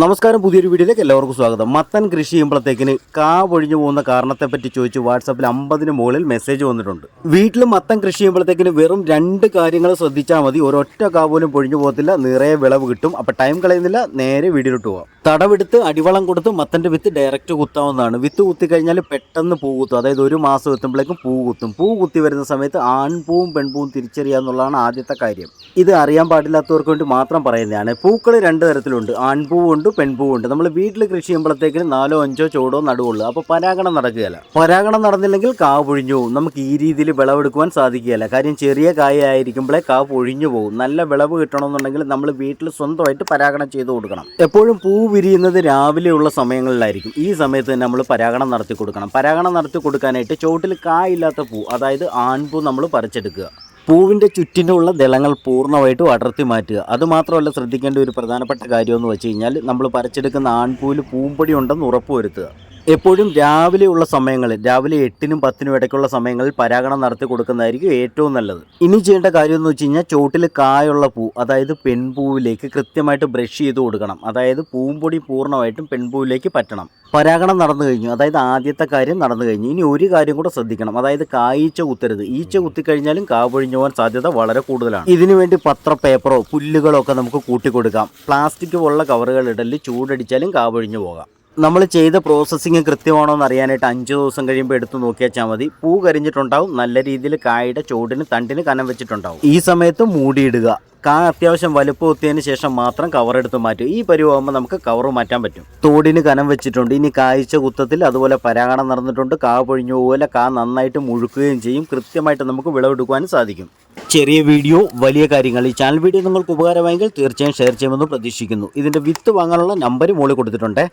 നമസ്കാരം, പുതിയൊരു വീഡിയോയിലേക്ക് എല്ലാവർക്കും സ്വാഗതം. മത്തൻ കൃഷി ചെയ്യുമ്പോഴത്തേക്കിന് കാ പൊഴിഞ്ഞു പോകുന്ന കാരണത്തെപ്പറ്റി ചോദിച്ച് വാട്സാപ്പിൽ 50-ന് മുകളിൽ മെസ്സേജ് വന്നിട്ടുണ്ട്. വീട്ടിൽ മത്തൻ കൃഷി ചെയ്യുമ്പോഴത്തേക്കിന് വെറും 2 കാര്യങ്ങൾ ശ്രദ്ധിച്ചാൽ മതി. ഒരൊറ്റ കാ പോലും പൊഴിഞ്ഞു പോകത്തില്ല, നിറയെ വിളവ് കിട്ടും. അപ്പോൾ ടൈം കളയുന്നില്ല, നേരെ വീഡിയോയിലോട്ട് പോകാം. തടവെടുത്ത് അടിവളം കൊടുത്ത് മത്തൻ്റെ വിത്ത് ഡയറക്റ്റ് കുത്താവുന്നതാണ്. വിത്ത് കുത്തിക്കഴിഞ്ഞാൽ പെട്ടെന്ന് പൂ കുത്തും. അതായത് 1 മാസം എത്തുമ്പോഴേക്കും പൂ കുത്തും. പൂ കുത്തി വരുന്ന സമയത്ത് ആൺപൂവും പെൺപൂവും തിരിച്ചറിയുക എന്നുള്ളതാണ് ആദ്യത്തെ കാര്യം. ഇത് അറിയാൻ പാടില്ലാത്തവർക്ക് വേണ്ടി മാത്രം പറയുന്നതാണ്. പൂക്കൾ 2 തരത്തിലുണ്ട്, ആൺപൂവുണ്ട്, പെൺപൂവുണ്ട്. നമ്മൾ വീട്ടിൽ കൃഷി ചെയ്യുമ്പോഴത്തേക്കിന് 4-5 ചോടോ നടുവുള്ളൂ. അപ്പോൾ പരാഗണം നടക്കുകയില്ല. പരാഗണം നടന്നില്ലെങ്കിൽ കാ പൊഴിഞ്ഞു പോകും. നമുക്ക് ഈ രീതിയിൽ വിളവെടുക്കുവാൻ സാധിക്കുകയില്ല. കാര്യം ചെറിയ കായ ആയിരിക്കുമ്പോഴേ കാ പൊഴിഞ്ഞു പോകും. നല്ല വിളവ് കിട്ടണമെന്നുണ്ടെങ്കിൽ നമ്മൾ വീട്ടിൽ സ്വന്തമായിട്ട് പരാഗണം ചെയ്ത് കൊടുക്കണം. എപ്പോഴും പൂ വിരിയുന്നത് രാവിലെയുള്ള സമയങ്ങളിലായിരിക്കും. ഈ സമയത്ത് തന്നെ നമ്മൾ പരാഗണം നടത്തി കൊടുക്കണം. പരാഗണം നടത്തി കൊടുക്കാനായിട്ട് ചോട്ടിൽ കായില്ലാത്ത പൂ, അതായത് ആൺപൂ നമ്മൾ പറിച്ചെടുക്കുക. പൂവിൻ്റെ ചുറ്റിനുള്ള ദളങ്ങൾ പൂർണ്ണമായിട്ടും അടർത്തി മാറ്റുക. അതുമാത്രമല്ല, ശ്രദ്ധിക്കേണ്ട ഒരു പ്രധാനപ്പെട്ട കാര്യമെന്ന് വെച്ച് കഴിഞ്ഞാൽ നമ്മൾ പറിച്ചെടുക്കുന്ന ആൺപൂവിൽ പൂമ്പൊടി ഉണ്ടെന്ന് ഉറപ്പുവരുത്തുക. എപ്പോഴും രാവിലെയുള്ള സമയങ്ങളിൽ, രാവിലെ 8-നും 10-നും ഇടയ്ക്കുള്ള സമയങ്ങളിൽ പരാഗണം നടത്തി കൊടുക്കുന്നതായിരിക്കും ഏറ്റവും നല്ലത്. ഇനി ചെയ്യേണ്ട കാര്യം എന്ന് വെച്ച് കഴിഞ്ഞാൽ ചോട്ടിൽ കായുള്ള പൂ, അതായത് പെൺപൂവിലേക്ക് കൃത്യമായിട്ട് ബ്രഷ് ചെയ്ത് കൊടുക്കണം. അതായത് പൂമ്പൊടി പൂർണ്ണമായിട്ടും പെൺപൂവിലേക്ക് പറ്റണം. പരാഗണം നടന്നു കഴിഞ്ഞു, അതായത് ആദ്യത്തെ കാര്യം നടന്നു കഴിഞ്ഞു. ഇനി ഒരു കാര്യം കൂടെ ശ്രദ്ധിക്കണം, അതായത് കായീച്ച കുത്തരുത്. ഈച്ച കുത്തിക്കഴിഞ്ഞാലും കാ പൊഴിഞ്ഞു പോകാൻ സാധ്യത വളരെ കൂടുതലാണ്. ഇതിനുവേണ്ടി പേപ്പറോ പുല്ലുകളോ ഒക്കെ നമുക്ക് കൂട്ടിക്കൊടുക്കാം. പ്ലാസ്റ്റിക് പോലുള്ള കവറുകൾ ഇടല്, ചൂടടിച്ചാലും കാ പൊഴിഞ്ഞു പോകാം. നമ്മൾ ചെയ്ത പ്രോസസ്സിങ് കൃത്യമാണോ എന്ന് അറിയാനായിട്ട് 5 ദിവസം കഴിയുമ്പോൾ എടുത്ത് നോക്കിയാൽ മതി. പൂ കരിഞ്ഞിട്ടുണ്ടാവും, നല്ല രീതിയിൽ കായുടെ ചോടിന് തണ്ടിന് കനം വെച്ചിട്ടുണ്ടാവും. ഈ സമയത്ത് മൂടിയിടുക. കാ അത്യാവശ്യം വലുപ്പം എത്തിയതിന് ശേഷം മാത്രം കവറെടുത്ത് മാറ്റും. ഈ പരിവാകുമ്പോൾ നമുക്ക് കവർ മാറ്റാൻ പറ്റും. തോടിന് കനം വെച്ചിട്ടുണ്ട്. ഇനി കായ്ച്ച കുത്തത്തിൽ അതുപോലെ പരാഗണം നടന്നിട്ടുണ്ട്, കാ പൊഴിഞ്ഞു പോലെ കാ നന്നായിട്ട് മുഴുക്കുകയും ചെയ്യും. കൃത്യമായിട്ട് നമുക്ക് വിളവെടുക്കുവാനും സാധിക്കും. ചെറിയ വീഡിയോ, വലിയ കാര്യങ്ങൾ. ഈ ചാനൽ വീഡിയോ നിങ്ങൾക്ക് ഉപകാരമായെങ്കിൽ തീർച്ചയായും ഷെയർ ചെയ്യുമെന്ന് പ്രതീക്ഷിക്കുന്നു. ഇതിൻ്റെ വിത്ത് വാങ്ങാനുള്ള നമ്പർ മുകളിൽ കൊടുത്തിട്ടുണ്ട്.